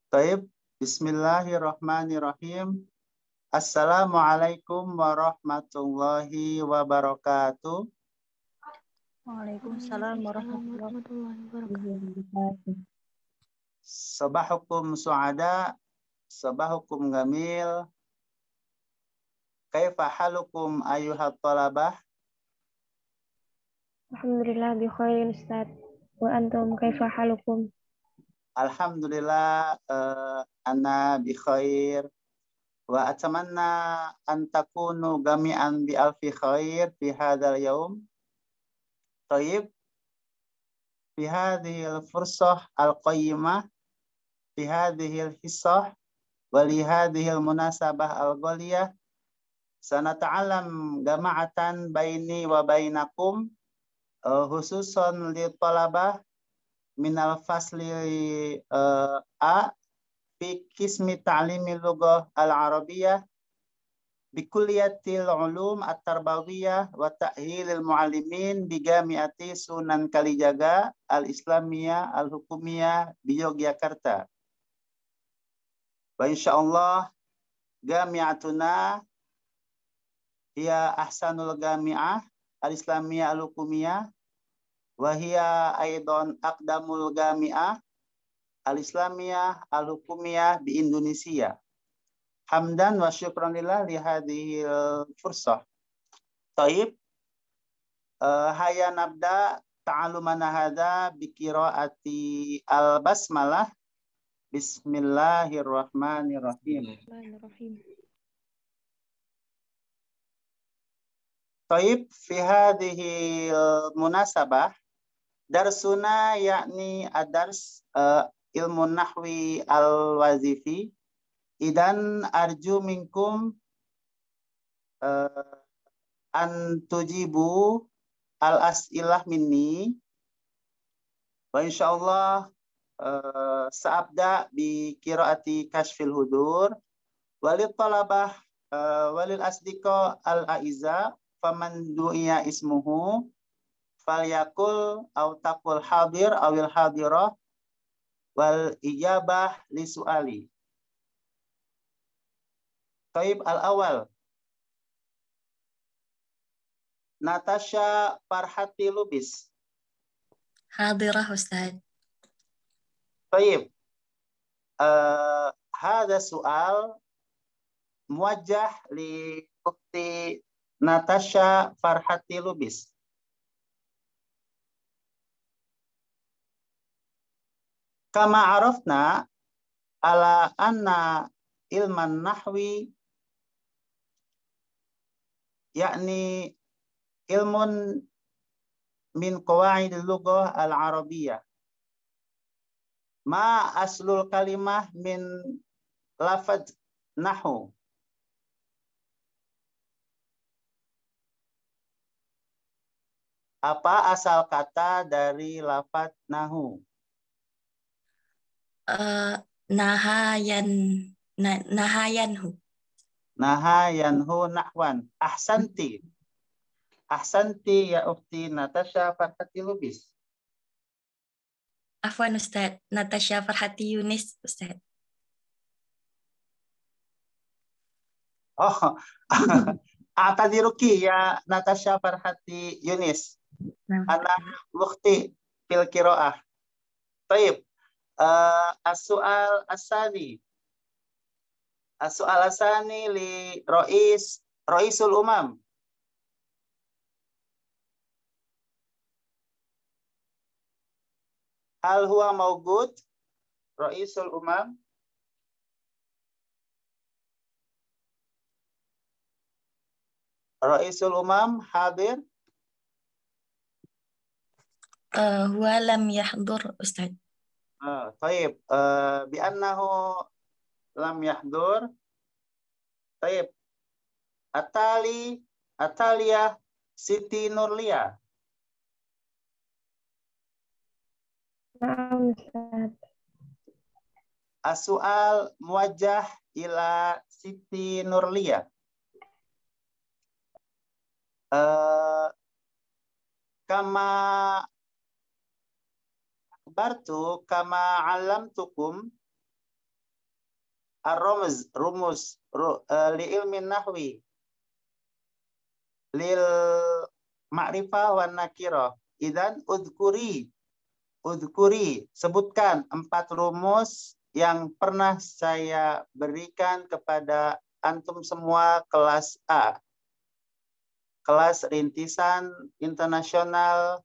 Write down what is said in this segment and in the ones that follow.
Taib. Bismillahirrahmanirrahim. Assalamualaikum warahmatullahi wabarakatuh. Waalaikumsalam warahmatullahi wabarakatuh. Sabahukum su'ada, sabahukum gamil. Kaifa halukum ayuhat talabah? Alhamdulillah bi khairin Ustaz. Wa antum kaifa halukum? Alhamdulillah, ana bi khair. Wa atamanna an takunu gami'an bi alfi khair fi hadzal yaum. Taib. Fi hadhil fursah al-qayyimah, fi hadhil hissah, wa li hadhil munasabah al-ghaliyah, sanata'alam gama'atan baini wa bainakum, khususan li talabah minal fasli A fi qismi ta'limi lughah al-arabiyyah bi kulliyatil ulum at-tarbawiyah wa ta'hilil muallimin bi jami'ati Sunan Kalijaga al-Islamiyah al-Hukumiyah di Yogyakarta. Wa insyaallah jami'atuna hiya ahsanul jami'ah al-Islamiyah al-Hukumiyah wa hiya aidan aqdamul jami'ah al-Islamiyah al-Hukumiyah di Indonesia. Hamdan wa syukran lillah li hadhil fursah. Taib. Haya nabda ta'alumana hadha bi qiraati al-basmalah. Bismillahirrahmanirrahim. Taib. Fi hadhil munasabah darsuna yakni ad-dars ilmu nahwi al-wazifi. Idan arju minkum an tujibu al-as'ilah minni. Wa insyaallah sa'abda bi qiraati kashfil hudur walil talabah walil asdiqa al-aiza faman du'iya ismuhu falyakul aw taqul hadir awil hadirah wal ijabah li su'ali. Taib al-awal. Natasha Farhati Lubis. Hadirah Ustaz. Taib. Hada soal muwajjah li ukhti Natasha Farhati Lubis. Kama arafna ala anna ilman nahwi yakni ilmun min qawaidil lughah al-arabiyyah. Ma aslul kalimah min lafaz nahu. Apa asal kata dari lafaz nahu? Nahayanhu. Nahayanhu nahwan. Ahsanti. Ahsanti ya ukhti Natasha Farhati Lubis. Afwan Ustaz, Natasha Farhati Yunis Ustaz. Oh, atadiruki ya Natasha Farhati Yunis. Ana ukhti fil qiraah. Taib. As-su'al as-sani. As-su'al as-sani li Raisul Umam. Hal huwa mawjud? Raisul Umam. Raisul Umam hadir? Huwa lam yahdur Ustaz. Taib. Bi'annahu lam yahdur. Taib. Ataliyah Siti Nurlia. Naam Ustaz. As-su'al muwajjah ila Siti Nurlia. Kama alamtukum Ar-rumuz, rumus, li ilmin nahwi. Lil ma'rifah wan nakirah. Idzan udhkuri, sebutkan 4 rumus yang pernah saya berikan kepada antum semua kelas A. Kelas rintisan internasional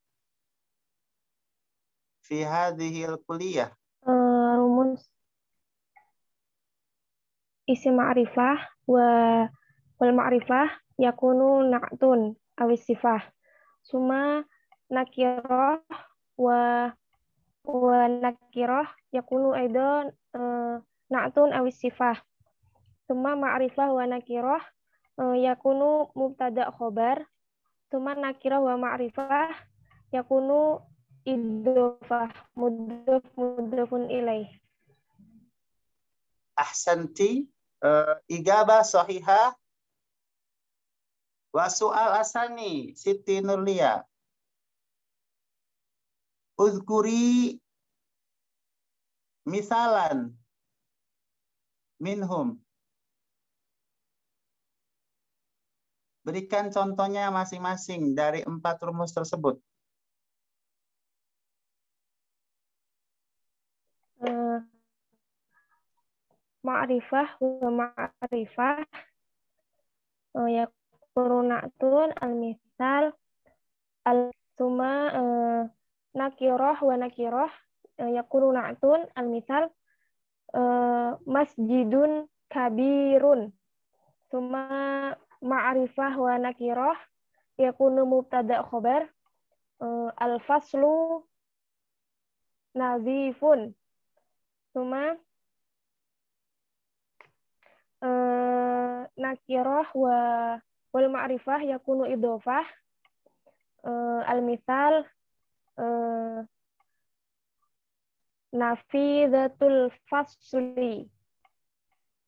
fi hadhil kuliah. Rumus isim ma'rifah wal ma'rifah yakunu na'tun awis sifah. Suma nakirah wa nakirah yakunu aidan na'tun awis sifah. Suma ma'rifah wa nakirah yakunu mubtada khobar. Suma nakirah wa ma'rifah yakunu idofah mudofun ilaih. Ahsanti, ijabah sahihah. Wa su'al asani Siti Nurlia. Uzkuri misalan minhum. Berikan contohnya masing-masing dari 4 rumus tersebut. Ma'rifah wa ma'rifah yakunu na'tun al-misal suma nakirah wa nakirah yakunu na'tun al-misal masjidun kabirun. Suma ma'rifah wa nakirah yakunu mubtada khobar al-faslu nazifun. Suma nakirah wal ma'rifah yakunu idofah al-misal nafidatul fasli.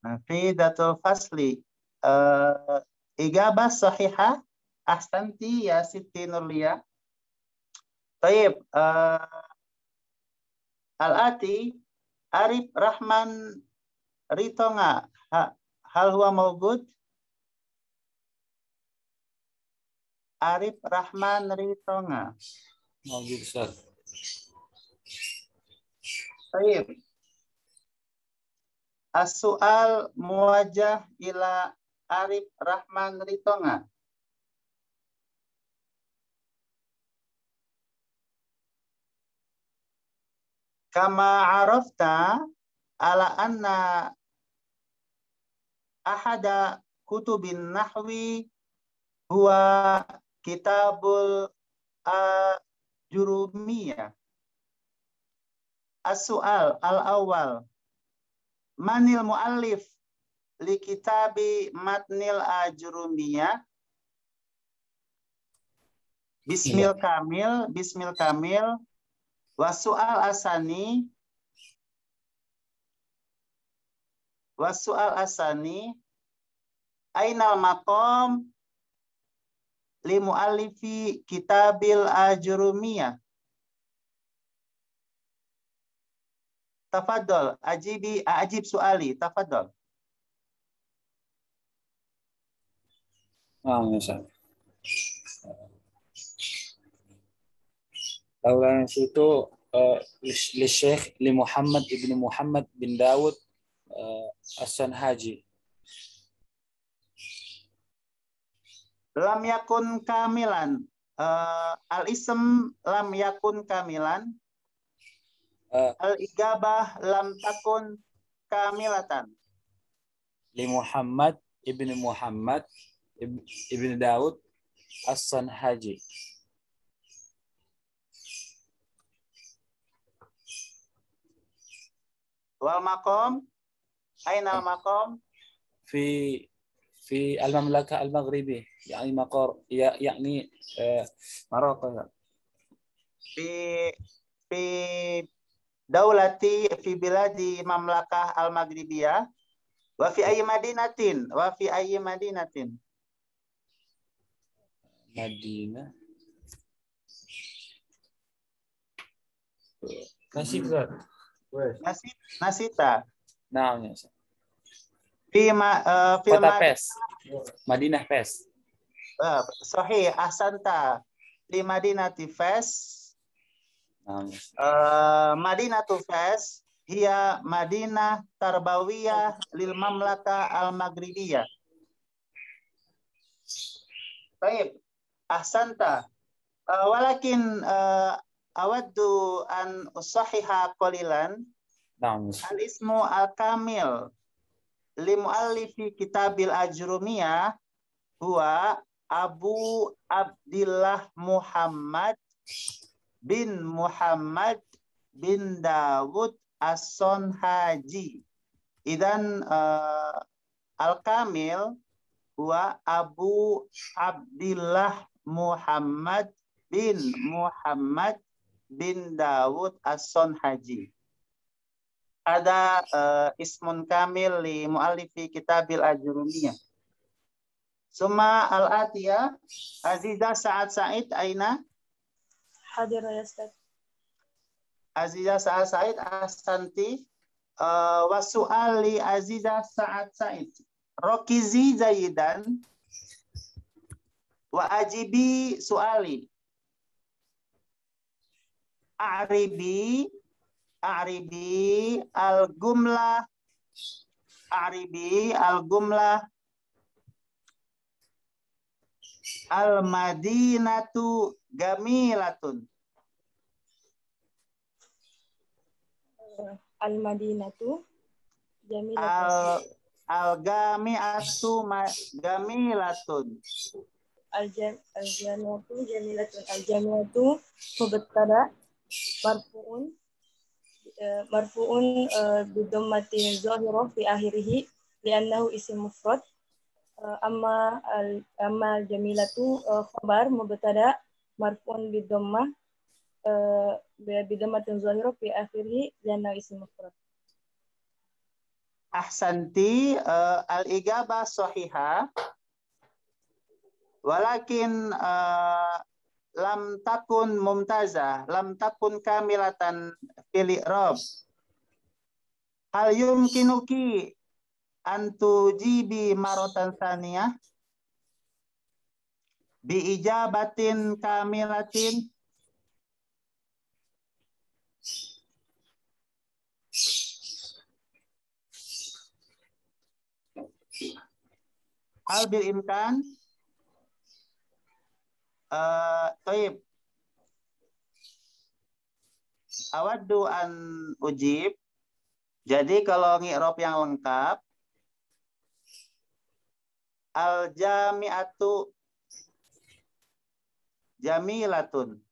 Nafidatul fasli. Ijabah sahihah. Ahsanti ya Siti Nurlia. Taib. Al-ati Arif Rahman Ritonga. Hal huwa mawjud? Arif Rahman Ritonga. Mawjud, Ustaz. Baik. As-su'al muwajjah ila Arif Rahman Ritonga. Kama arafta ala anna ahada kutubin nahwi huwa kitabul Jurumiyah. As-su'al al-awwal. Manil mu'allif li kitabi matnil Ajurumiyah? Bismil kamil. Wasu'al asani. Ainal maqam li mu'allifi kitabil Ajurumiyah. Tafadhol, ajib su'ali, tafadhol. Awalan itu li Syekh li Muhammad ibn Muhammad bin Dawud As-Sanhaji. Lam yakun kamilan. Al-ism lam yakun kamilan. Al-ijabah lam takun kamilatan. Li Muhammad ibn Dawud As-Sanhaji. Wal maqam, aina al maqam? Fi al-Mamlakah al-Maghribi, yani maqar yani Maroko. Fi daulati fi biladi Mamlakah al-Maghribiyah. Wa fi ayyi madinatin? Madinah. Nasita. Nasita. Naam ya. Kota Pes. Madinah Pes. Sahih, ahsanta. Di Madinati Fes. Madinatu Fes hiya Madinah tarbawiyah lil mamlakah al-maghribiyah. Baik, ahsanta. Walakin awaddu an usahiha qalilan. Al-ismu al-kamil li muallifi kitabil ajrumiyah huwa Abu Abdillah Muhammad bin Muhammad bin Dawud As-Sonhaji. Idan al-kamil huwa Abu Abdillah Muhammad bin Muhammad bin Dawud As-Sonhaji. Ada ismun kamil li muallifi kitabil ajrumiyah. Summa al-atiyah Azizah Sa'ad Sa'id aina? Hadir ya Ustaz. Azizah Sa'ad Sa'id ahsanti. Wa su'al li Azizah Sa'ad Sa'id. Rokizi zayidan wa ajibi su'ali. A'ribi al-gumlah al-madinatu gamilatun. Al-Madinatu jamilatun. Al-gami'atu gamilatun. Al-jami'atu jamilatun. Al-jami'atu mubtada marfu'un bidhammatin zahirah fi akhirih li'annahu ism mufrad. Amma al-jamilatu khabar mubtada marfu'un bidhammah bidhammatin zahirah fi akhirih li'annahu ism mufrad. Ahsanti, al-ijabah sahihah. Walakin lam takun mumtazah, lam takun kamilatan fil i'rab. Hal yumkinuki antu jibi marotan saniyah bi ijabatin kamilatin. Hal bil imkan. Taib. Awaddu an ujib. Jadi kalau ngi'rab yang lengkap, al-jami'atu jamilatun.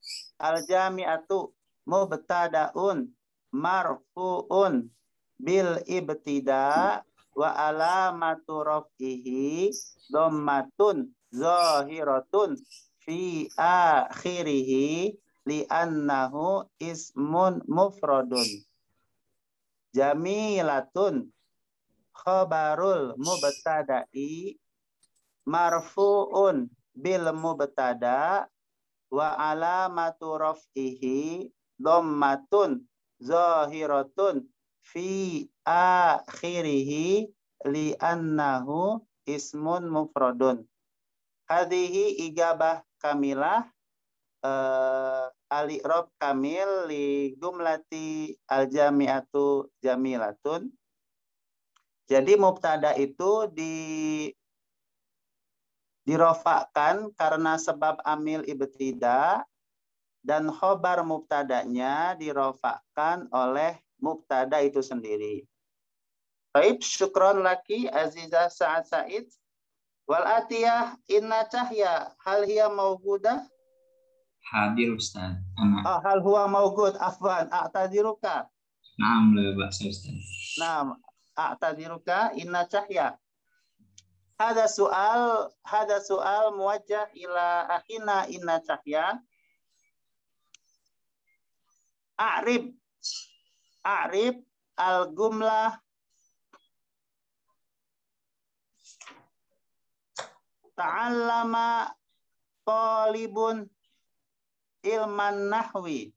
Al-jami'atu mubtada'un marfu'un bil ibtida wa alamatu raf'ihi dhammatun zahiratun fi akhirih li'annahu ismun mufradun. Jamilatun khabarul mubtada'i marfu'un bil mubtada wa alamatu raf'ihi dhammatun zahiratun fi akhirih li'annahu ismun mufradun. Hadhihi ijabah kamilah al-i'rab kamil li jumlati al-jami'atu jamilatun. Jadi mubtada itu dirofakkan karena sebab amil ibtida dan khobar mubtadanya dirofakkan oleh mubtada itu sendiri. Baik, syukron laki Azizah Sa'ad Sa'id. Wal atiyah inna cahya hal hiya mawjudah? Hadir Ustaz. Hal huwa mawjud, afwan, a'tadiruka. Naam la ba'sa Ustaz. Naam, a'tadiruka inna cahya. Hada soal muwajjah ila akhina inna cahya. A'rib al-gumlah ta'allama talibun ilman nahwi.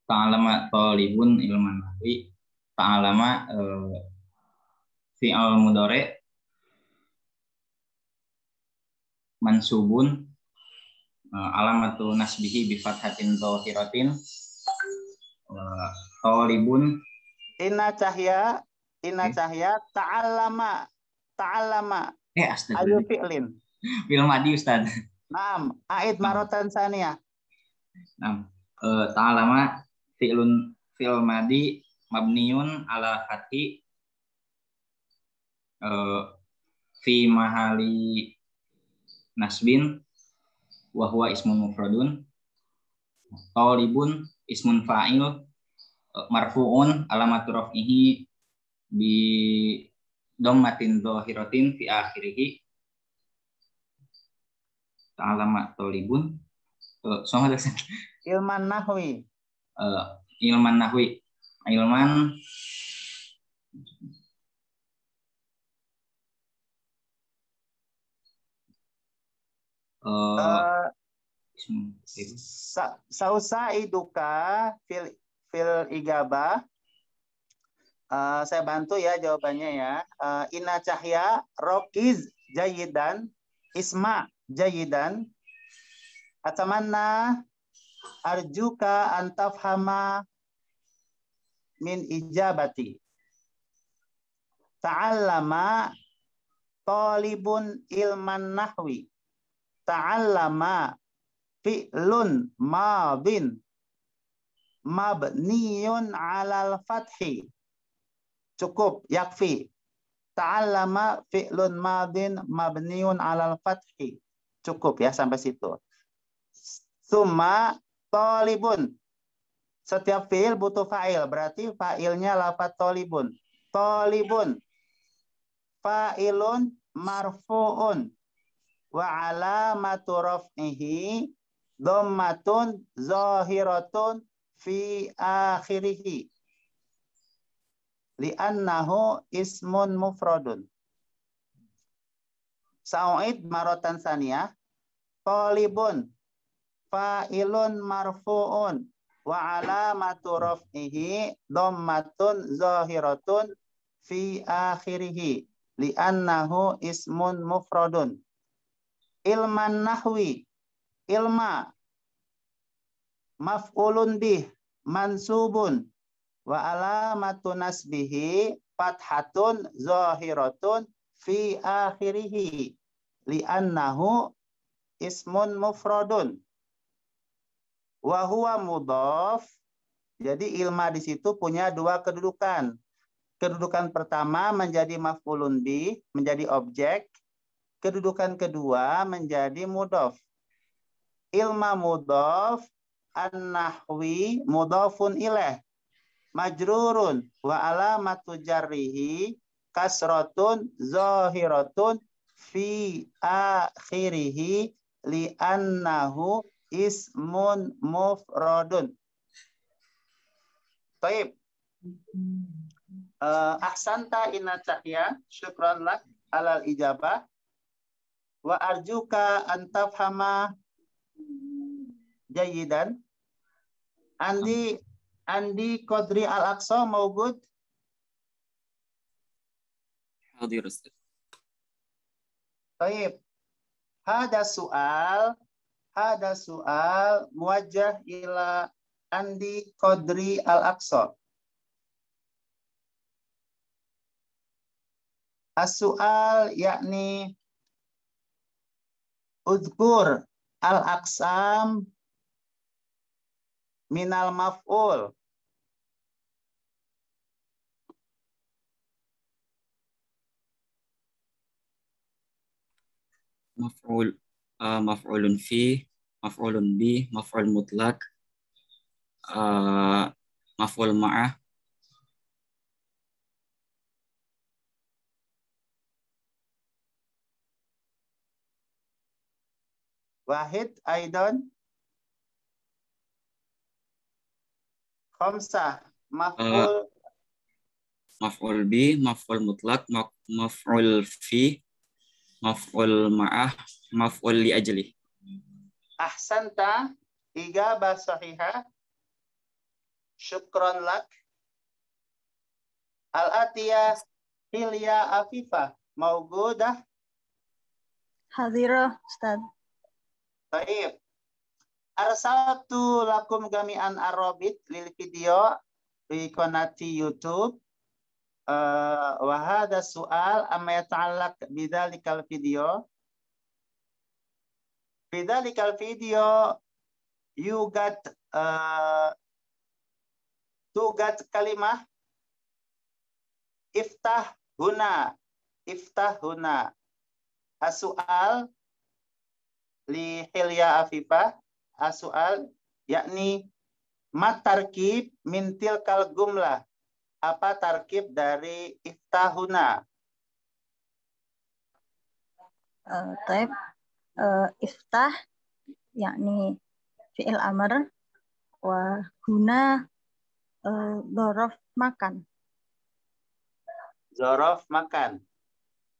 ta'alama talibun ilman nahwi. Ta'alama fi'al mudhari mansubun alamatu nasbihi bi fathatin dhahiratin talibun. Inna Cahya ta'allama ayu Astagfirullah. fi'lin. Fi'il madi Ustaz. Naam, a'id maratan saniyah. Nah, ta'alama fi'il madi mabniun ala fathi fi mahali nasbin wa huwa ismun mufradun. Talibun ismun fa'il marfu'un alamatu raf'ihi bi dhammatin dhahiratin fi akhirih. Ta'alama talibun sama dengan Ilman nahwi. ilman nahwi. Ilman Sausa'iduka fil igabah. Saya bantu ya jawabannya ya. Inna Cahya rokiz jayidan isma jayidan atamanna arjuka antafhama min ijabati. Ta'allama talibun ilman nahwi. Ta'allama fi'lun madin mabniyun alal fathi. Cukup, yakfi. Ta'allama fi'lun madin mabniyun alal fathi. Cukup ya sampai situ. Summa talibun. Setiap fi'il butuh fa'il, berarti fa'ilnya lafadz talibun. Talibun fa'ilun marfu'un wa alamatu raf'ihi dhammatun zahiratun fi akhirih li'annahu ismun mufradun. Sa'u'id maratan saniyah. Talibun fa'ilun marfu'un wa alamatu raf'ihi dhammatun zahiratun fi akhirih li'annahu ismun mufradun. Ilman nahwi. Ilma maf'ulun bih mansubun wa alamatu nasbihi fathatun zahiratun fi akhirih li'annahu ismun mufradun. Wa huwa mudhaf. Jadi ilma di situ punya dua kedudukan. Kedudukan pertama menjadi maf'ulun bih, menjadi objek. Kedudukan kedua menjadi mudhaf. Ilma mudhaf, an-nahwi mudhafun ilaih. Majrurun wa alamatu jarrihi kasratun zahiratun fi akhirih li'annahu ismun mufradun. Taib. Ahsanta Inna Cahya, syukran lak alal ijabah. Wa arjuka antafhama jayidan. Andi Qadri Al-Aqsa mawjud? Hadir Ustaz. Taib. Hada soal muwajjah ila Andi Qadri Al-Aqsa. As-soal yakni uzkur al-aqsam minal maf'ul. Maf'ulun fi, maf'ulun bi, maf'ul mutlak, maf'ul ma'ah, Wahid aidan khamsah maf'ul bi, maf'ul mutlak, maf'ul fi, maf'ul ma'ah, maf'ul li ajli. Ahsanta ijabah sahihah. Syukran lak. Al-atiyah Hilya Afifah. Maugudah. Hadirah, Ustaz. Baik. Arsaltu lakum gami'an arrobit lil video di konati YouTube. Wa hadha su'al amma yata'allaq bidzalikal video. Bidzalikal video yugat tugat kalimah iftah huna. Iftah huna. As-su'al li Hilya Afifah. As-su'al yakni mat tarkib min tilkal gumlah. Apa tarkib dari iftahuna? Taib, iftah yakni fi'il amr wa huna dhorof makan. Zorof makan.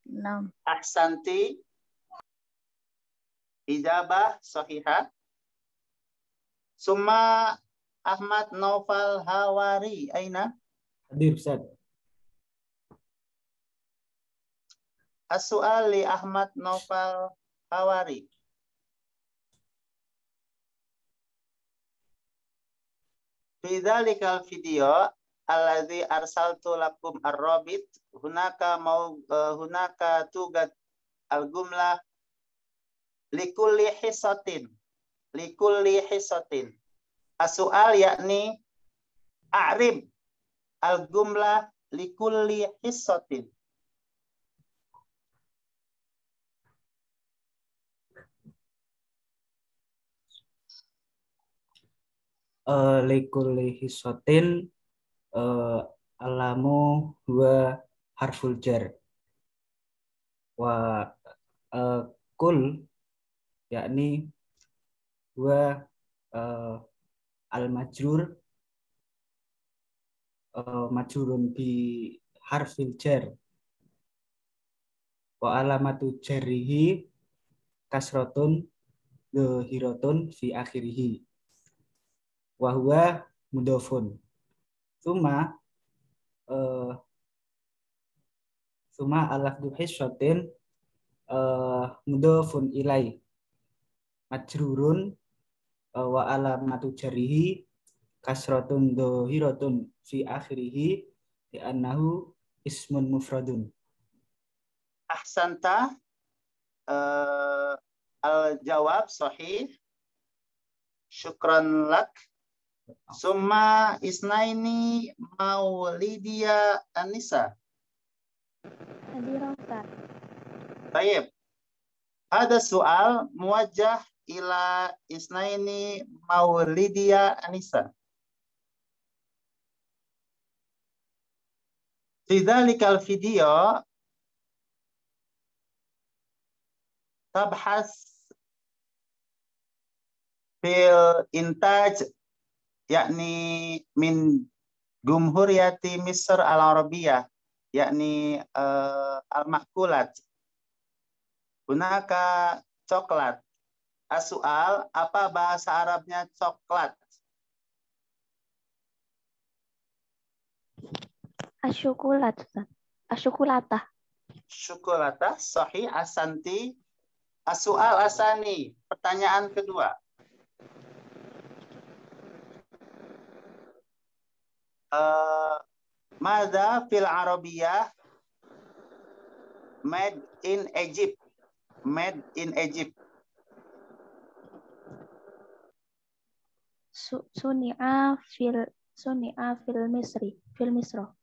Nah, Ahsanti. Ijabah sahihah. Summa Ahmad Naufal Hawari aina? Hadir Ustaz. As-su'al li Ahmad Naufal Hawari. Fi dzalikal video alladzi arsaltu lakum ar-rabit hunaka tugat al-gumlah likulli hisatin. Likulli hisatin. As-su'al yakni a'rib al-gumlah likulli hisatin. Likulli hisatin alamu huwa harful jar. Wa kul yakni huwa al-majrur majrurun bi harfil jar. Wa alamatu jarrihi kasratun dhahiratun fi akhirih. Wa huwa mudhafun. Suma alafdu hisyatin mudhafun ilai majrurun wa alamatu jarrihi kasratun dhahiratun fi akhirih di annahu ismun mufradun. Ahsanta. Al-jawab sahih. Syukran lak. Summa isnaini maulidia Anisa. Hadirah, Ustaz. Baik. Ada soal muwajjah ila isnaini maulidia Anisa. Fi dzalikal video tabhas fil intaj yakni min Jumhuriyati Misr al-Arabiyah yakni al-makulat. Gunaka coklat. As-su'al, apa bahasa Arabnya coklat? Asyukulat, Ustaz. Asyukulatah. Syukulatah, sahih, asanti. As-su'al asani, pertanyaan kedua. Mada fil Arabiyah made in Egypt. Made in Egypt. Suni'a fil Misri. Fil Misro.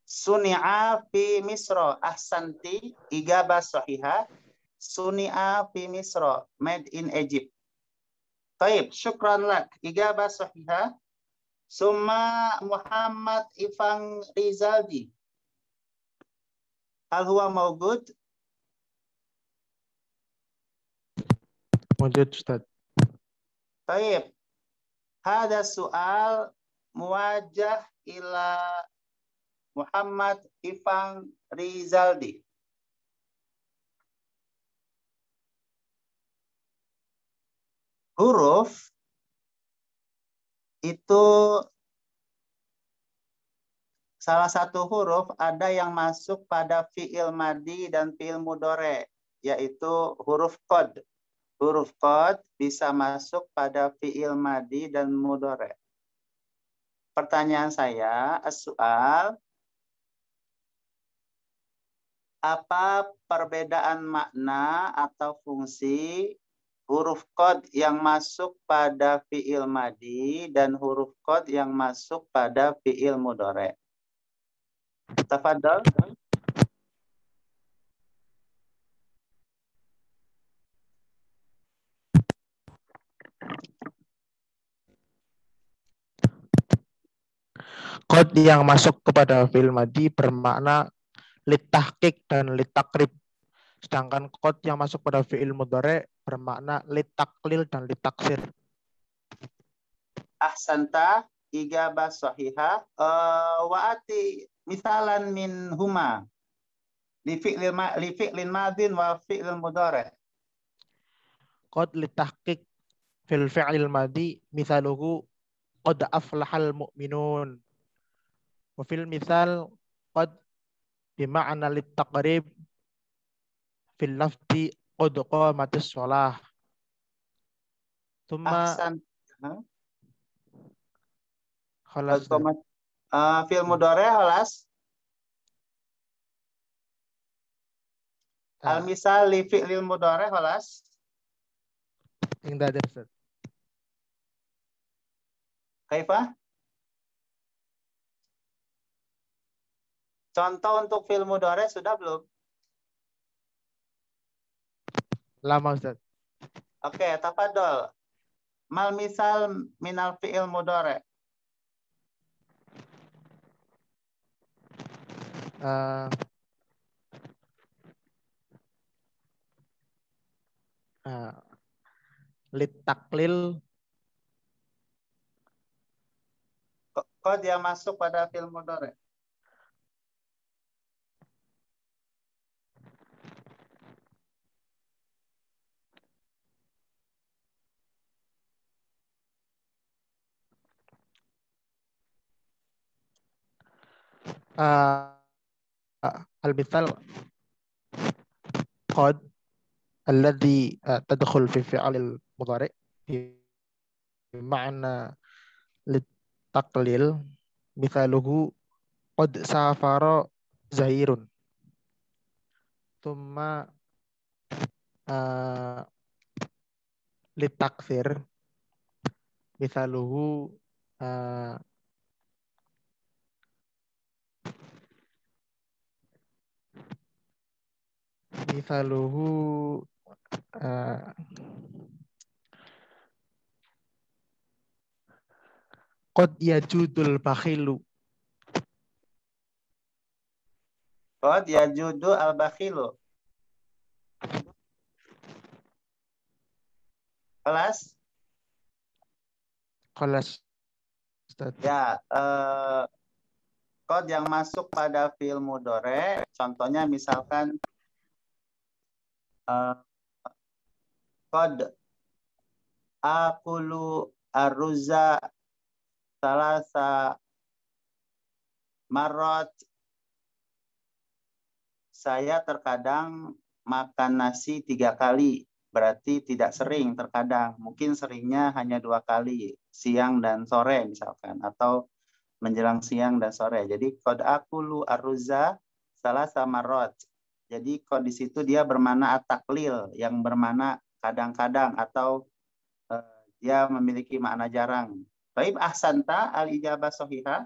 Suni'a fi Misro. Ahsanti. Ijabah sahihah. Suni'a fi Misro. Made in Egypt. Taib. Syukran lak. Ijabah sahihah. Summa Muhammad Ifang Rizaldi. Hal huwa mawjud? Mawjud, Ustaz. Taib. Hada soal muwajjah ila Muhammad Ifang Rizaldi. Huruf itu salah satu huruf ada yang masuk pada fi'il madi dan fi'il mudhari, yaitu huruf qad. Huruf qad bisa masuk pada fi'il madi dan mudhari. Pertanyaan saya, as-su'al, apa perbedaan makna atau fungsi huruf qad yang masuk pada fi'il madi dan huruf qad yang masuk pada fi'il mudhari? Tafadhol. Qad yang masuk kepada fi'il madi bermakna litahqiq dan litakrib. Sedangkan qad yang masuk pada fi'il mudhari bermakna litaklil dan litaksir. Ahsanta, ijabah sahihah. Wa'ati misalan min huma li fi'lin madin wa fi'lin mudhari. Qad litahqiq fil fi'il madi misaluhu qad aflahal mu'minun. Wa fil misal qad bima'na litaqrib fil lafzi qad qamatis shalah. Thumma Ahsan. khalas. Fi'il mudhari khalas. Al-misal li fi'lil mudhari khalas. Indah Ustaz. Kaifah? Contoh untuk fi'il mudhari sudah belum? Lama Ustaz. Oke, tafadhol. Mal misal minal fi'il mudhari. Litaklil Qad yang masuk pada fi'il mudhari. al-misal qad alladhi tadkhul fi fi'il mudhari bima'na litaklil misaluhu qad safara Zahirun. Thumma litaksir misaluhu qad yajudul bakhilu. Qad yajudu al-bakhilu. Kelas? Kelas. Ya, qad yang masuk pada fi'il mudhari, contohnya misalkan qad akulu arruza salasa marot. Saya terkadang makan nasi 3 kali. Berarti tidak sering, terkadang. Mungkin seringnya hanya 2 kali. Siang dan sore misalkan. Atau menjelang siang dan sore. Jadi qad akulu arruza salasa marot. Jadi qad di situ dia bermakna at-taklil. Yang bermakna kadang-kadang. Atau dia memiliki makna jarang. Baik, ahsanta al-ijabah sahihah.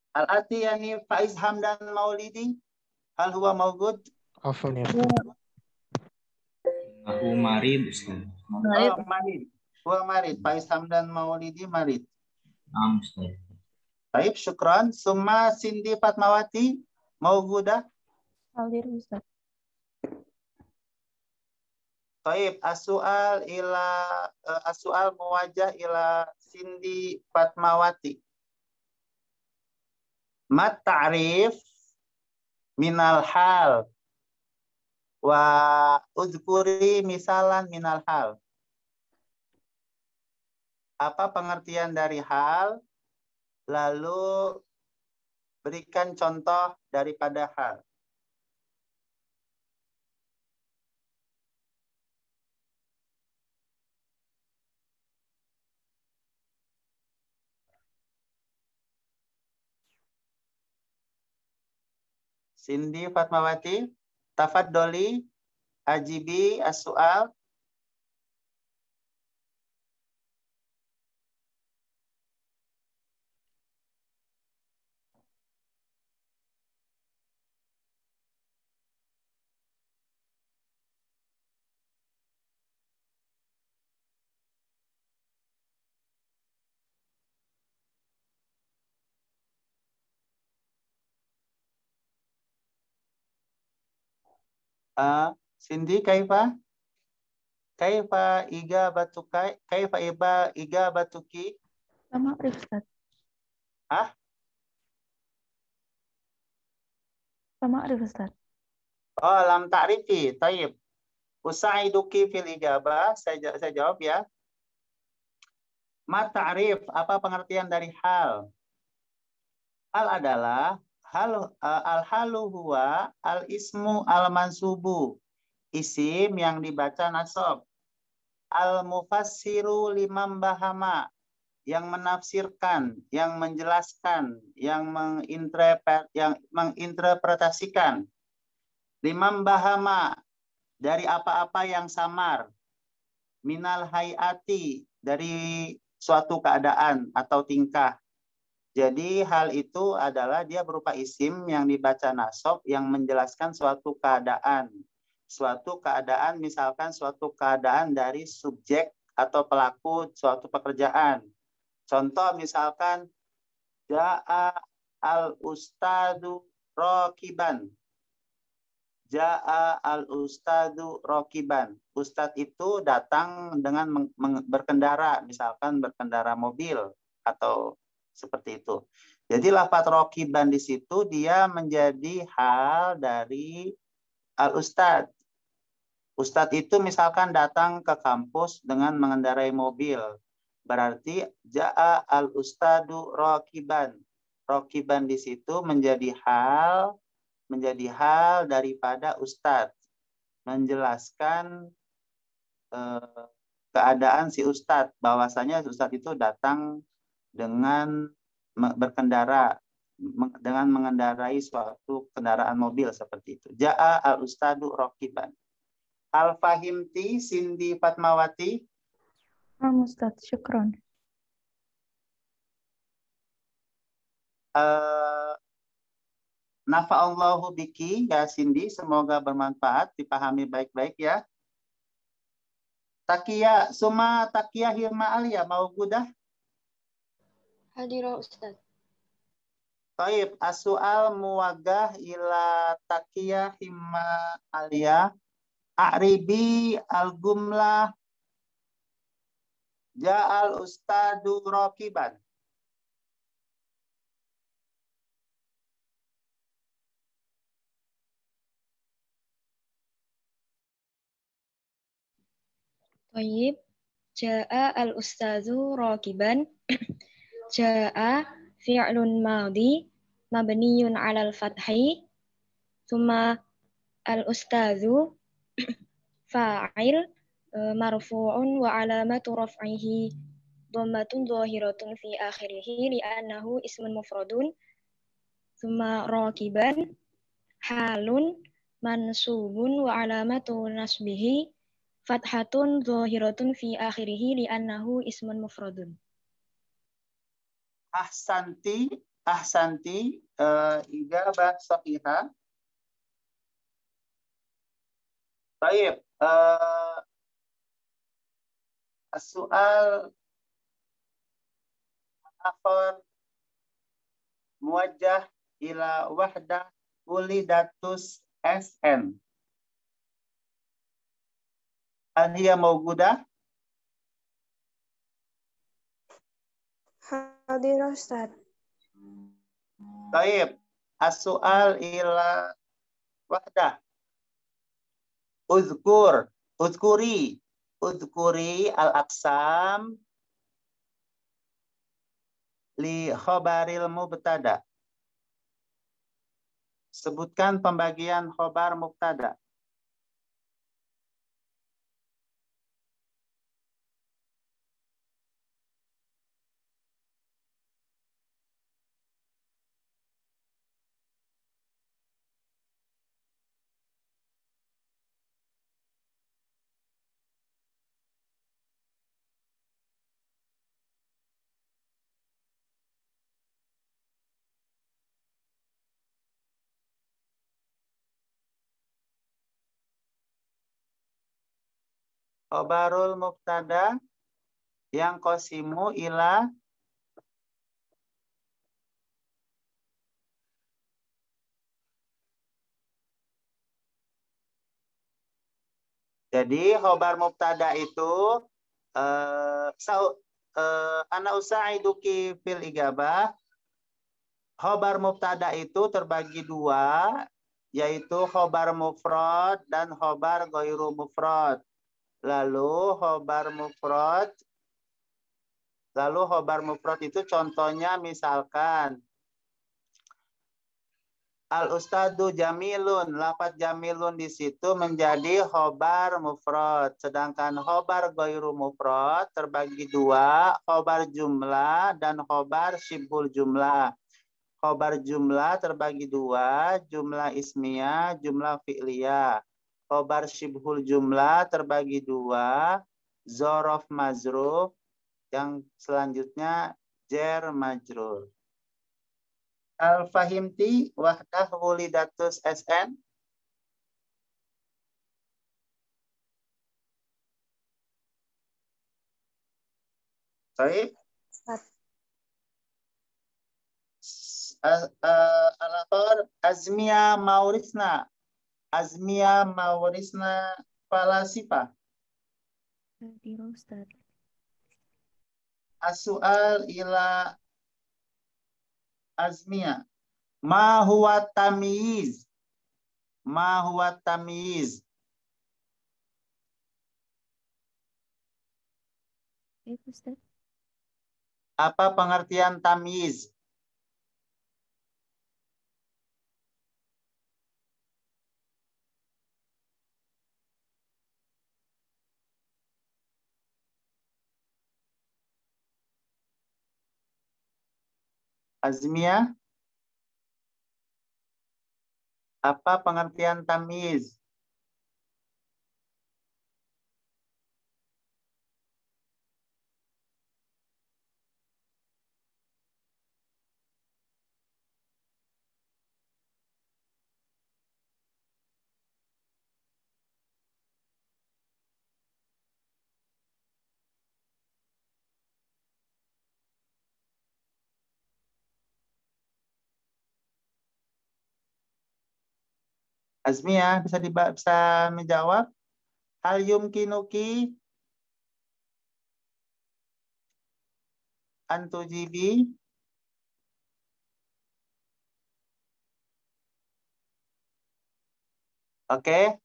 Al-ati yani Faiz Hamdan Maulidi. Hal huwa mawjud? Afwan ya. Aku marid, Ustaz. Oh, marid. Huwa marid. Faiz Hamdan Maulidi marid. Ustaz. Baik, syukran. Summa Cindy Fatmawati mawjudah. Hadir Ustaz. Baik, as-su'al muwajjah ila Cindy Fatmawati. Mat ta'rif minal hal wa uzkuri misalan minal hal. Apa pengertian dari hal? Lalu berikan contoh daripada hal. Cindy Fatmawati, tafaddoli, ajibi as-su'al. Cindy, kaifa? Kaifa iga batukai? Kaifa iga batuki? Sama Ustaz. Hah? Sama Ustaz. Oh, lam ta'rifi. Taib. Usaiduki fil ijabah. Saya jawab ya. Ma ta'rif. Apa pengertian dari hal? Hal adalah al-halu huwa al-ismu al-mansubu. Isim yang dibaca nasab. Al-mufassiru liman bahama. Yang menafsirkan, yang menjelaskan, yang menginterpretasikan. Liman bahama. Dari apa-apa yang samar. Minal hayati. Dari suatu keadaan atau tingkah. Jadi hal itu adalah dia berupa isim yang dibaca nasab yang menjelaskan suatu keadaan. Suatu keadaan misalkan suatu keadaan dari subjek atau pelaku suatu pekerjaan. Contoh misalkan ja'a al-ustadu rokiban. Ja'a al-ustadu rokiban. Ustadz itu datang dengan berkendara, misalkan berkendara mobil atau seperti itu. Jadi lafaz rokiban di situ dia menjadi hal dari al-ustad. Ustadz itu misalkan datang ke kampus dengan mengendarai mobil. Berarti ja'a al-ustadu rokiban. Rokiban di situ menjadi hal daripada ustadz. Menjelaskan keadaan si ustadz. Bahwasanya ustadz itu datang dengan berkendara, dengan mengendarai suatu kendaraan mobil seperti itu. Ja'a al-ustadu rokiban. Al-fahimti Cindy Fatmawati. Ustaz, syukron. Nafa'allahu biki ya Cindy, semoga bermanfaat, dipahami baik-baik ya. Takia, suma takia hirma alia mau gudah. Hadirah Ustaz. Taib, as-su'al muwagah ila takia hirma alia. A'ribi al-gumlah ja'al ustadu rokiban. Tayyib. Ja'a al-ustazu rakiban. Ja'a fi'lun madhi mabniyun 'alal fathi. Tsumma al-ustazu fa'il marfu'un wa 'alamatu raf'ihi dhammatun dhahiratun fi akhirih li'annahu ismun mufradun. Tsumma rakiban halun mansubun wa 'alamatu nasbihi fathatun dhahiratun fi akhirih li'annahu ismun mufradun. Ahsanti, ijabah sahihah. Baik, as-su'al akhar muwajjah ila wahdah wulidatus SN. Hal hiya mawjudah? Hadirah Ustaz. Baik, as-su'al ila wahdah. Uzkuri al-aqsam li khobaril mubtada. Sebutkan pembagian khobar mubtada. Khobarul mubtada yang qasimu ila jadi khobar mubtada itu ana usaiduki fil igabah. Khobar mubtada itu terbagi dua, yaitu khobar mufrad dan khobar ghairu mufrad. Lalu khobar mufrad itu contohnya misalkan Al-Ustadu Jamilun, lafaz Jamilun di situ menjadi khobar mufrad. Sedangkan khobar ghairu mufrad terbagi dua, khobar jumlah dan khobar syibhul jumlah. Khobar jumlah terbagi dua, jumlah ismiyah, jumlah fi'liyah. Khobar syibhul jumlah terbagi dua, zorof majrur, yang selanjutnya jar majrur. Al-fahimti wahdah wulidatus SN. Baik. Al-akhir azmiya maurisna. Azmiya maurisna falasifa. As-su'al ila azmiya. Ma huwa tamyiz? Ma huwa tamyiz? Apa pengertian tamyiz? Azmiyah, apa pengertian tamyiz? Azmiyah bisa menjawab? Hal yumkinuki antujibi? Oke.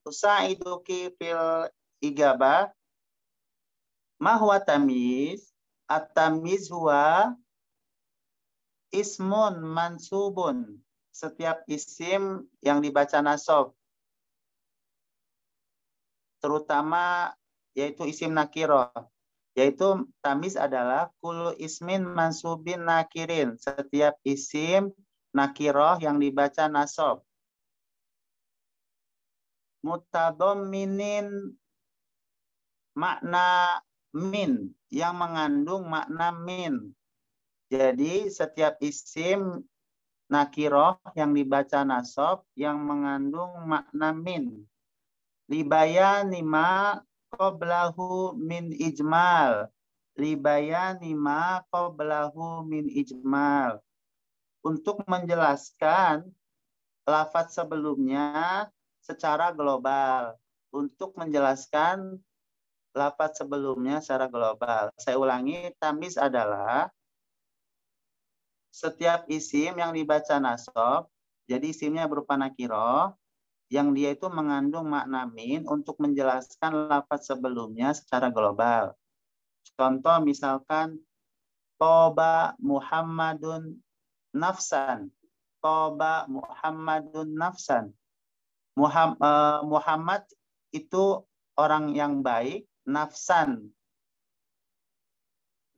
Usaiduki fil igabah. Ma huwa tamyiz? At-tamyiz huwa ismun mansubun. Setiap isim yang dibaca nasab, terutama yaitu isim nakiroh, yaitu tamyiz adalah kullu ismin mansubin nakirin, setiap isim nakiroh yang dibaca nasab, mutadhamminin makna min, yang mengandung makna min. Jadi setiap isim nakiroh yang dibaca nasab yang mengandung makna min. Libayani ma qablahu min ijmal. Libayani ma qablahu min ijmal. Untuk menjelaskan lafaz sebelumnya secara global. Untuk menjelaskan lafaz sebelumnya secara global. Saya ulangi, tamyiz adalah setiap isim yang dibaca nasab, jadi isimnya berupa nakiroh, yang dia itu mengandung makna min untuk menjelaskan lafaz sebelumnya secara global. Contoh misalkan Toba Muhammadun nafsan. Toba Muhammadun nafsan. Muhammad itu orang yang baik, nafsan.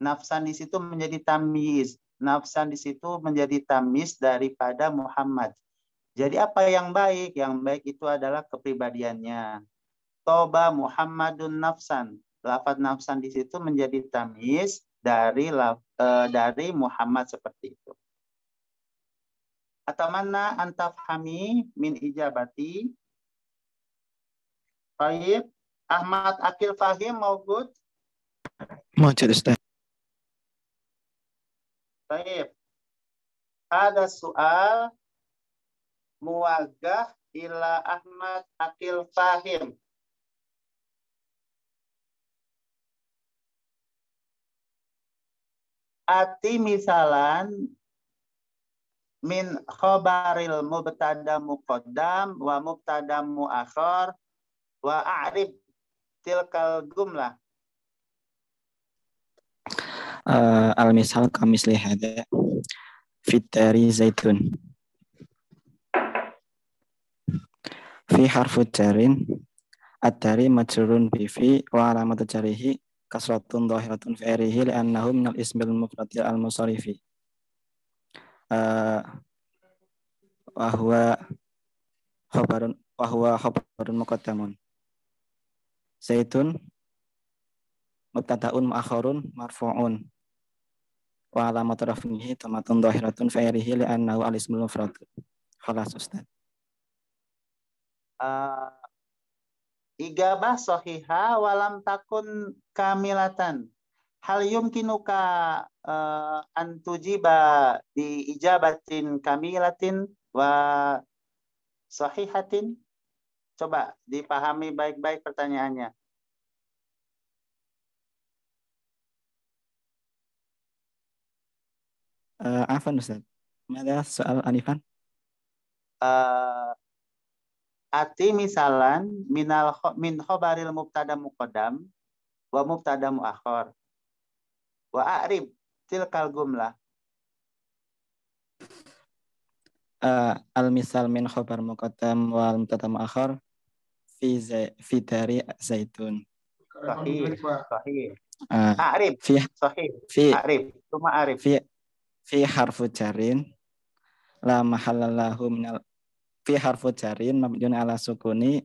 Nafsan di situ menjadi tamyiz. Nafsan di situ menjadi tamyiz daripada Muhammad. Jadi apa yang baik? Yang baik itu adalah kepribadiannya. Toba Muhammadun nafsan. Lafaz nafsan di situ menjadi tamyiz dari Muhammad seperti itu. Atamanna antafhami min ijabati. Baik. Ahmad Akil Fahim maujud? Maujud Ustaz. Baik. Ada soal muwajjah ila Ahmad Akil Fahim. Ati misalan min khobaril mubtada muqaddam wa mubtada muakhar wa a'rib tilkal jumlah. Al-misal kamisli hada fitari zaitun fi harfu jarin at-tari majrurun bi fi wa alamatu jarihi kasratun dhahiratun fi akhirih li'annahu minal ismil mufradil al-musarifi wa huwa khabarun muqaddamun. Zaitun mubtada'un mu'akhkharun marfu'un wa alamatu raf'ihi dhamatun dhahiratun fi akhirih li'annahu al-ismul mufrad. Khalas Ustaz. Igabah sohiha walam takun kamilatan. Hal yumkinuka antujiba di ijabatin kamilatin wa sohihatin. Coba dipahami baik-baik pertanyaannya. Afan Ustaz. Mana soal Anifan? Ati misalan min khobaril mubtada muqaddam wa mubtada muakhar wa a'rib tilkal jumlah. Al-misal min khobar muqaddam wal mubtada muakhar fi dari zaitun. Sahih. A'rib sahih. A'rib cuma a'rib. Fi harfu jarin la mahalallahu minal fi harfu jarin mabniun ala sukuni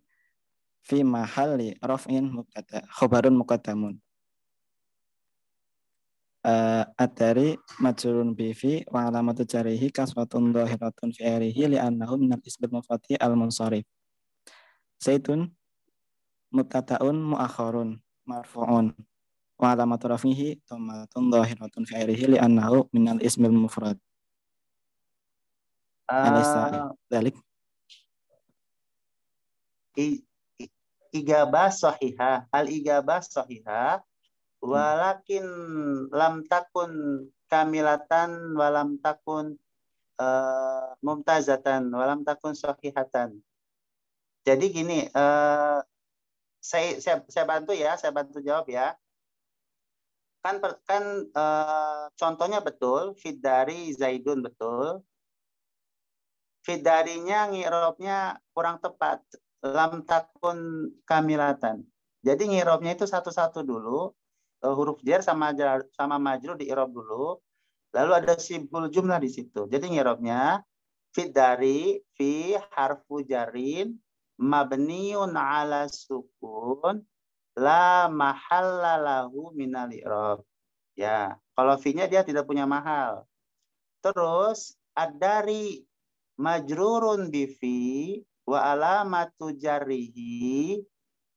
fi mahalli raf'in mubtada khabarun muqaddamun. At-tari majrurun bi fi wa alamatu jarihi kasratun dhahiratun fi akhirih li'annahu minal ismil mufradi al-munsharif. Zaitun mubtada'un mu'akhkharun marfu'un wa alamatu raf'ihi dhammatun dhahiratun fi akhirih li'annahu minal ismil mufrad. Alaysa dzalik? Igabah sahihah. Al-igabah sahihah walakin lam takun kamilatan walam takun mumtazatan walam takun sahihatan. Jadi gini, saya bantu ya, saya bantu jawab ya. Kan contohnya betul, fidari Zaidun betul. Fidarinya ngirobnya kurang tepat. Lam takun kamilatan. Jadi ngirobnya itu satu-satu dulu. Huruf jar sama majrur di irob dulu. Lalu ada sibul jumlah di situ. Jadi ngirobnya fidari fi harfu jarin mabniun ala sukun la mahalla lahu minal i'rab. Ya, kalau fi-nya dia tidak punya mahal. Terus ad-dari majrurun bi fi wa alamatu jarrihi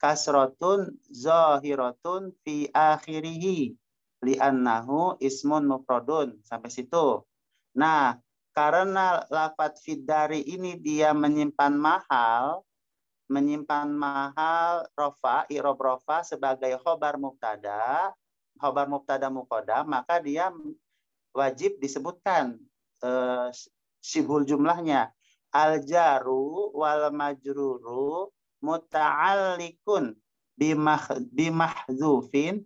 kasratun zahiratun fi akhirih li'annahu ismun mufradun. Sampai situ. Nah, karena lafadz fidari ini dia menyimpan mahal rofa, i'rab rofa sebagai khobar mubtada muqaddam, maka dia wajib disebutkan sibul jumlahnya. Al-jaru wal majruru muta'alliqun bimahdzufin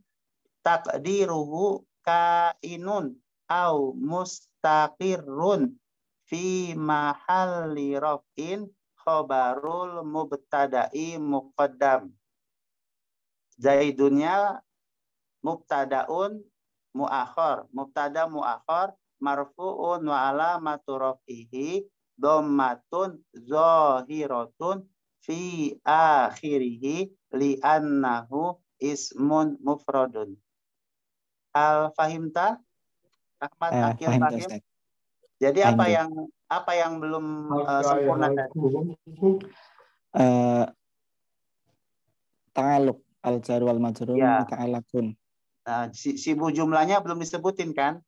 taqdiruhu kainun au mustaqirrun fi mahalli raf'in khobarul mubtada'i muqaddam. Zaidunnya mubtadaun muakhar, mubtada muakhar marfu'un wa alamatu raf'ihi dhammatun zahiratun fi akhirih li'annahu ismun mufradun. Al fahimta? Ahmad Akil Fahim, Fahim. Ustaz. Jadi Fahim, apa yang belum sempurna tadi? Ta'alluq al-jar wal majrur Ya. muta'allaqun. Sibu jumlahnya belum disebutin kan?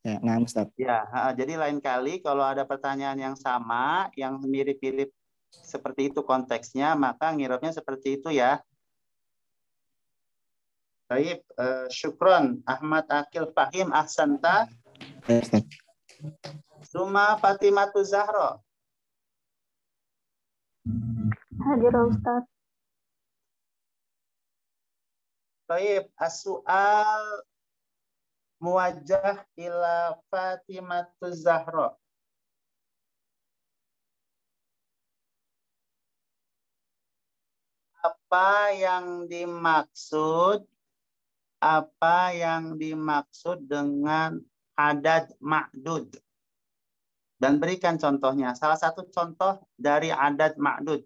Ya, nah Ustaz. Ya, jadi lain kali kalau ada pertanyaan yang sama, yang mirip-mirip seperti itu konteksnya, maka ngirapnya seperti itu ya. Baik, syukron Ahmad Akil Fahim ahsanta. Ya, Ustaz. Suma Fatimatu Zahra. Hadir Ustaz. Baik, as-su'al muwajjah ila Fatimatu Zahra. Apa yang dimaksud dengan adad ma'dud? Dan berikan contohnya. Salah satu contoh dari adad ma'dud.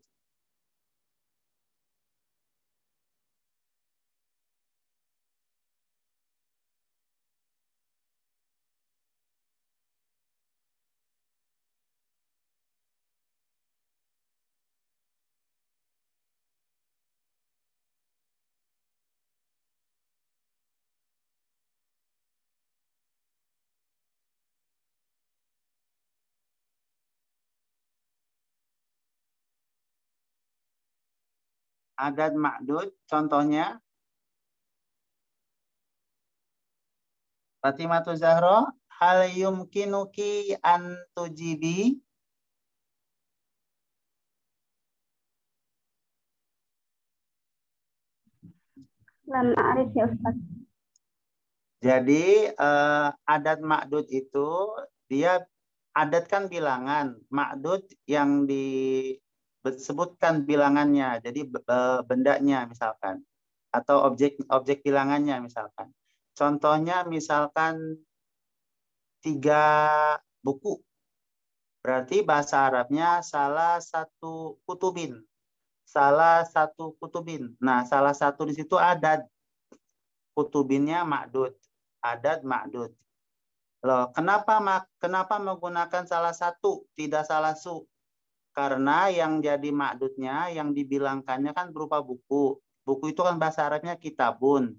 Adad ma'dud, contohnya. Fatimatu Zahra, hal yumkinuki an tujibi? Lam a'rif ya Ustaz. Jadi adad ma'dud itu dia adat kan bilangan, ma'dud yang disebutkan bilangannya, jadi bendanya misalkan, atau objek bilangannya misalkan. Contohnya misalkan 3 buku, berarti bahasa Arabnya salah satu kutubin. Nah, salah satu di situ adad. Kutubinnya ma'dud. Adad ma'dud. Loh, kenapa menggunakan salah satu, tidak salah su? Karena yang jadi ma'dudnya, yang dibilangkannya kan berupa buku. Buku itu kan bahasa Arabnya kitabun.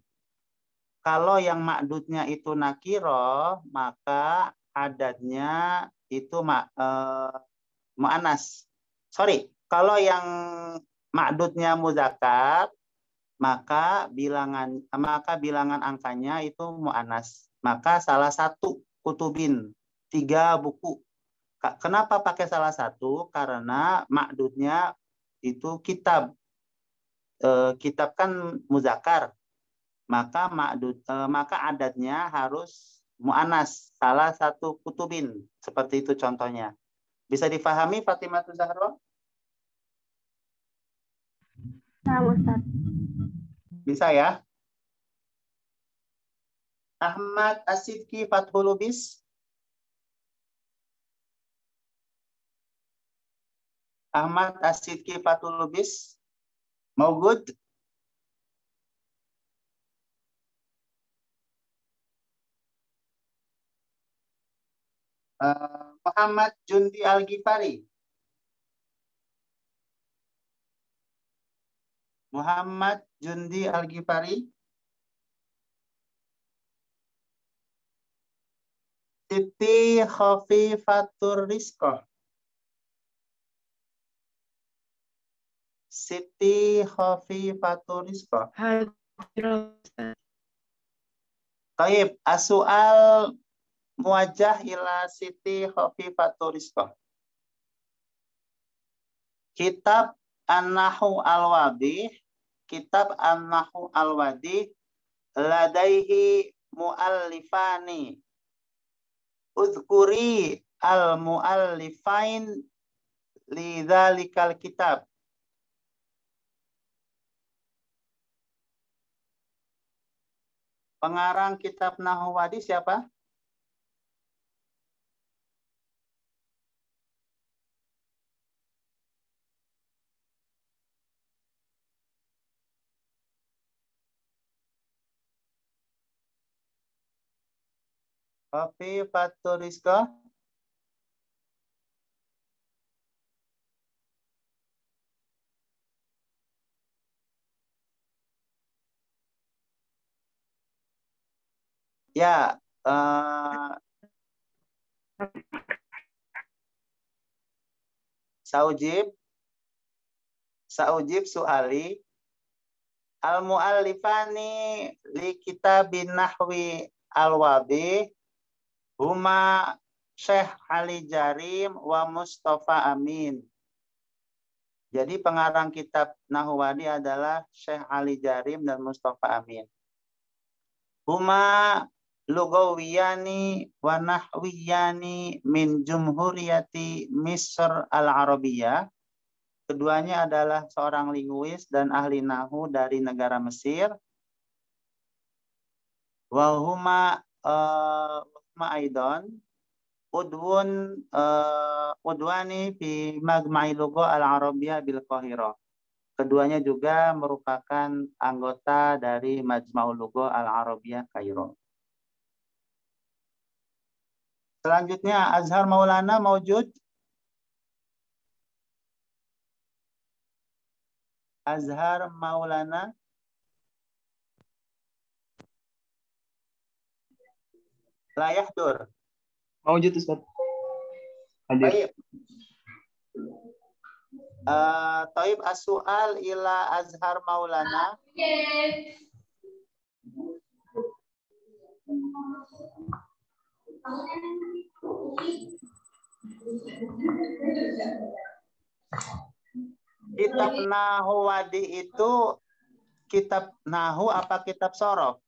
Kalau yang ma'dudnya itu nakiro, maka adadnya itu mu'anas. Sorry, kalau yang ma'dudnya muzakkar, maka bilangan angkanya itu mu'anas. Maka salah satu kutubin, 3 buku. Kenapa pakai salah satu? Karena ma'dudnya itu kitab. Kitab kan muzakkar. Maka adatnya harus mu'anas, salah satu kutubin. Seperti itu contohnya. Bisa difahami Fatimatu Zahra? Nah, Ustaz. Bisa ya? Ahmad As-Sidki Fathul Lubis. Ahmad As-Sidki Fathul Lubis. Mawgud? Muhammad Jundi Al-Ghifari. Muhammad Jundi Al-Ghifari. Siti Khafifatur Rizqah. Siti Khafifatur Rizqah. Taib, as-su'al muwajjah ila Siti Khafifatur Rizqah. Kitab An-Nahu Al-Wadih, Kitab An-Nahu Al-Wadih ladaihi muallifani. Udhkuri al muallifain lidzalikal kitab. Pengarang kitab Nahwadi siapa? Kopi Faturisko. Ya, Saujib suali. Al-mu'allifani li kitabin nahwi al-wabi huma Syekh Ali Jarim wa Mustafa Amin. Jadi pengarang kitab Nahwadi adalah Syekh Ali Jarim dan Mustafa Amin. Huma lugawiyani wa nahwiyani min jumhuriyati Misr al-Arabiyah. Keduanya adalah seorang linguis dan ahli nahu dari negara Mesir. Wa huma aidon udwani fi Majma'i Lugha al-Arabiyah bil Qahirah. Keduanya juga merupakan anggota dari Majma'ul Lugha al-Arabiyah Kairo. Selanjutnya Azhar Maulana maujud. Azhar Maulana. La yahdur. Maujud Ustaz. Hadir. Taib as-su'al ila Azhar Maulana. Kitab Nahwadi itu kitab Nahu apa kitab Sorof?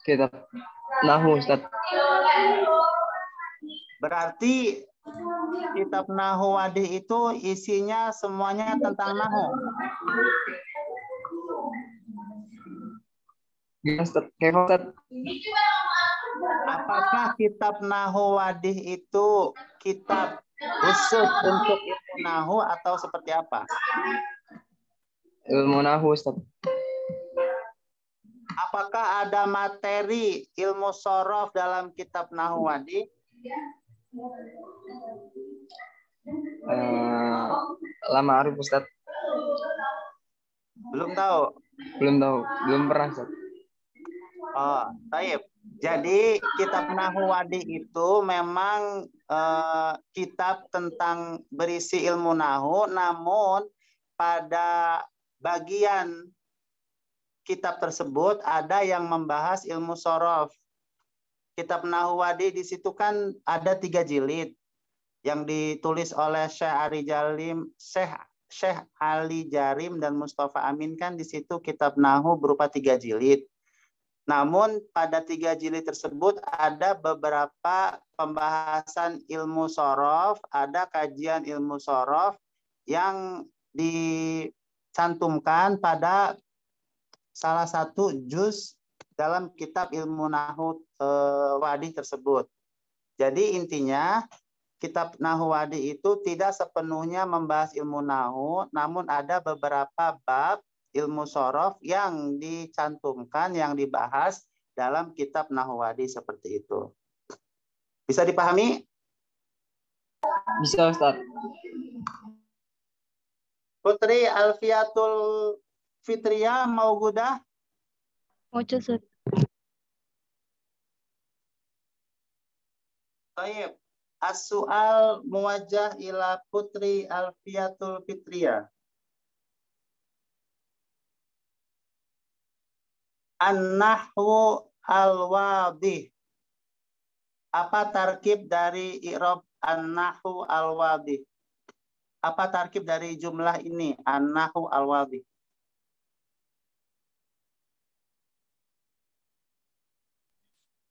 Kitab Nahu Ustaz. Berarti kitab Nahwadi itu isinya semuanya tentang Nahu. Ya Ustaz. Ustaz. Apakah kitab Nahwadi itu kitab khusus untuk ilmu Nahu atau seperti apa? Ilmu Nahu Ustaz. Apakah ada materi ilmu sorof dalam kitab Nahwadi? Lama Arif Ustaz. Belum tahu. Belum pernah Ustaz. Oh, baik. Jadi kitab Nahwadi itu memang kitab tentang berisi ilmu Nahu, namun pada bagian kitab tersebut ada yang membahas ilmu sorof. Kitab Nahwadi di situ kan ada 3 jilid yang ditulis oleh Syekh Ali Jarim dan Mustafa Amin, kan di situ kitab Nahu berupa 3 jilid. Namun pada 3 jilid tersebut ada beberapa pembahasan ilmu sorof, ada kajian ilmu sorof yang dicantumkan pada salah satu juz dalam kitab ilmu Nahu Wadi tersebut. Jadi intinya kitab Nahwadi itu tidak sepenuhnya membahas ilmu Nahu, namun ada beberapa bab ilmu sorof yang dicantumkan, yang dibahas dalam kitab Nahwadi seperti itu. Bisa dipahami? Bisa Ustaz. Putri Alfiatul Fitria Maugudah. Maujud Ustaz. Baik. As-su'al muwajjah ila Putri Alfiatul Fitria. An-nahwu al-wadih. Apa tarkib dari i'rab an-nahwu al-wadih? Apa tarkib dari jumlah ini? An-nahwu al-wadih.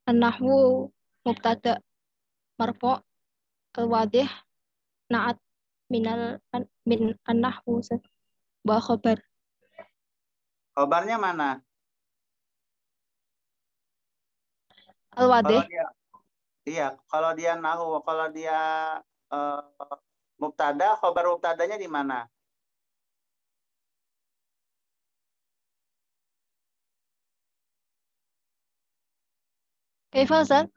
An-nahwu mubtada marfu' al-wadih na'at min an-nahwu wa khabar. Khobarnya mana? Al-wadih Kalau dia nahu, kalau dia mubtada, khobar mubtadanya di mana? kaifa Ustaz?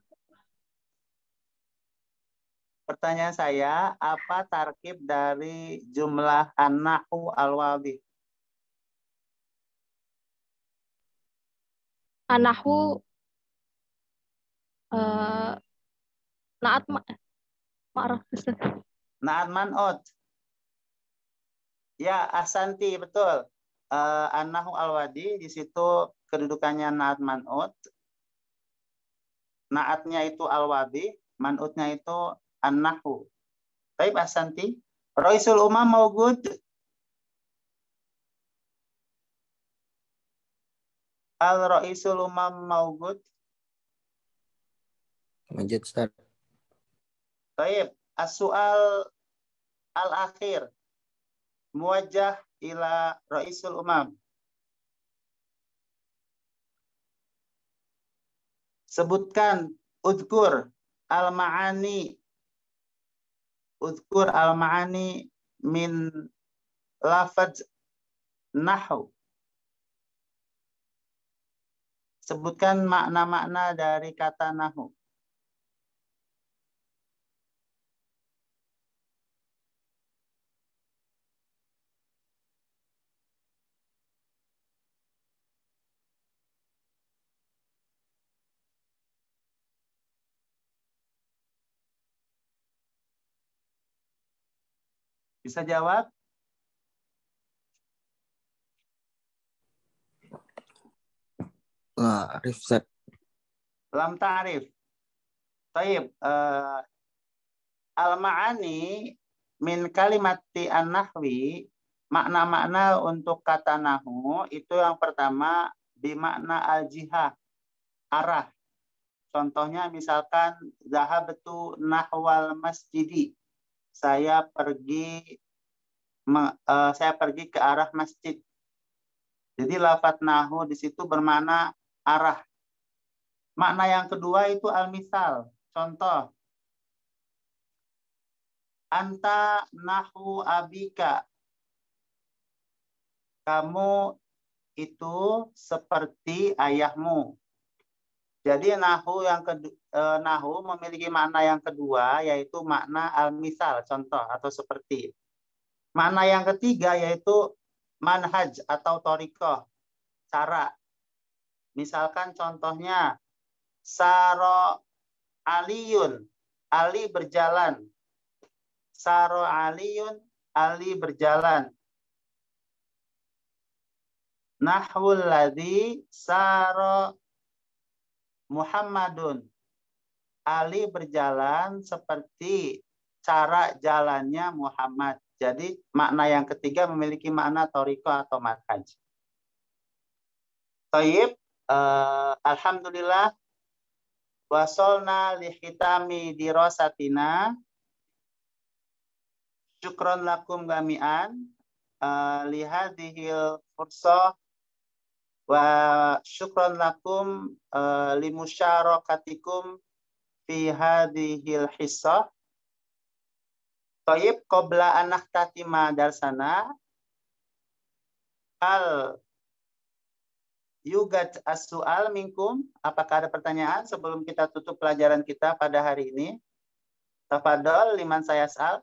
Pertanyaan saya, apa tarkib dari jumlah an-nahu al-wadih? An-nahwu na'at ma'ruf Ustaz. Na'at man'ut. Ya, ahsanti, betul. An-nahu al-wadih, di situ kedudukannya na'at man'ut. Na'atnya itu al-wadih, man'utnya itu an-nahu. Baik, ahsanti. Raisul umam mawgud. Al-Raisul umam mawgud. Majid Ustaz. Baik, as-su'al al-akhir. Muwajjah ila Raisul umam. Sebutkan udhkur al-ma'ani. Udhkur al-ma'ani min lafaz nahu. Sebutkan makna-makna dari kata nahu. Bisa jawab? Arif Ustaz. Lam ta'rif. Taib. Al-ma'ani min kalimati an-nahwi, makna-makna untuk kata nahu itu yang pertama bimakna al-jihah, arah. Contohnya misalkan zahabtu nahwal masjidi. Saya pergi ke arah masjid. Jadi lafaz nahu di situ bermakna arah. Makna yang kedua itu al-misal. Contoh. Anta nahu abika. Kamu itu seperti ayahmu. Jadi nahu memiliki makna yang kedua, yaitu makna al-misal, contoh atau seperti. Makna yang ketiga yaitu manhaj atau thariqah, cara. Misalkan contohnya saro aliyun, Ali berjalan. Saro aliyun, Ali berjalan. Nahwul ladzi saro Muhammadun. Ali berjalan seperti cara jalannya Muhammad. Jadi makna yang ketiga memiliki makna thariqah atau manhaj. Thayyib, alhamdulillah wasolna li khitami dirasatina. Syukron lakum gami'an li hadhil fursah wa syukron lakum limusyarakatikum fi hadhil hissah. Thayyib, qabla an nakhtatima darsana hal yugad as-su'al minkum, apakah ada pertanyaan sebelum kita tutup pelajaran kita pada hari ini? Tafadhol liman sayas'al.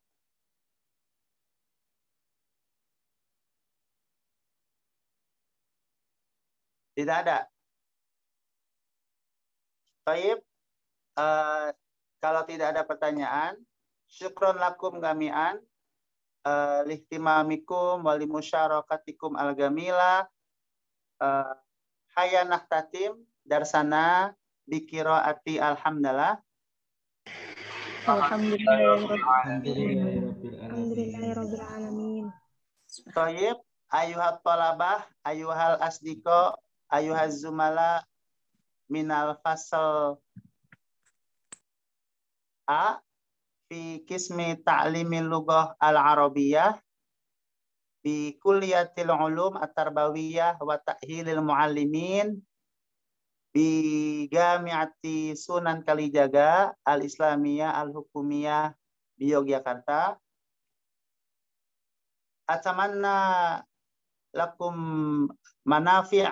Tidak ada. Baik, kalau tidak ada pertanyaan, syukron lakum gami'an, lihtimamikum walimusyarakatikum al-gamila, hayanah tatim, darsana, bikiraati alhamdulillah. Alhamdulillahirrabbilalamin. Baik, ayuhat talabah, ayuhal asdiko, ayuhaz zumala, minal fasal A fi qismi ta'limil lughah al-arabiyyah bi kulliyatil ulum at-tarbawiyah wa ta'hilil muallimin bi Jami'ati Sunan Kalijaga al-Islamiyah al-Hukumiyah di Yogyakarta. Atamanna lakum manafi'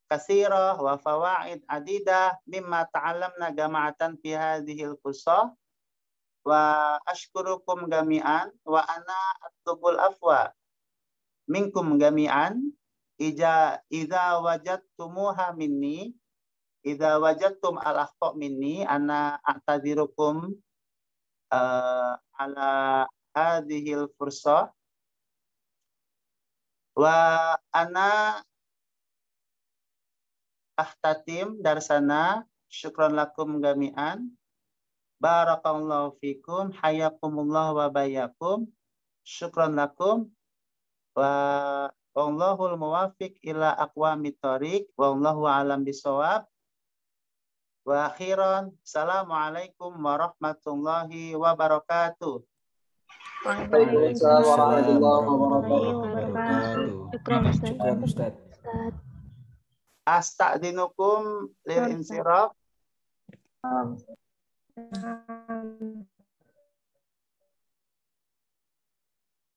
katsirah wa fawaid adidah mimma ta'allamna jama'atan fi hadhil qusah wa ashkurukum jami'an wa ana atlubul afwa minkum jami'an idza wajadtumuha minni idza wajadtum al-akhta minni ana a'tadirukum ala hadhil fursah wa ana ahtatim darsana. Syukran lakum jami'an. Barakallahu fikum, hayakumullah wa bayakum. Syukran lakum wa wallahul muwafiq ila aqwamit thoriq wallahu alam bisawab. Wa akhiran, assalamualaikum warahmatullahi wabarakatuh. Waalaikumsalam warahmatullahi wabarakatuh. Syukran Ustaz. Asta'dinukum lil insiraf.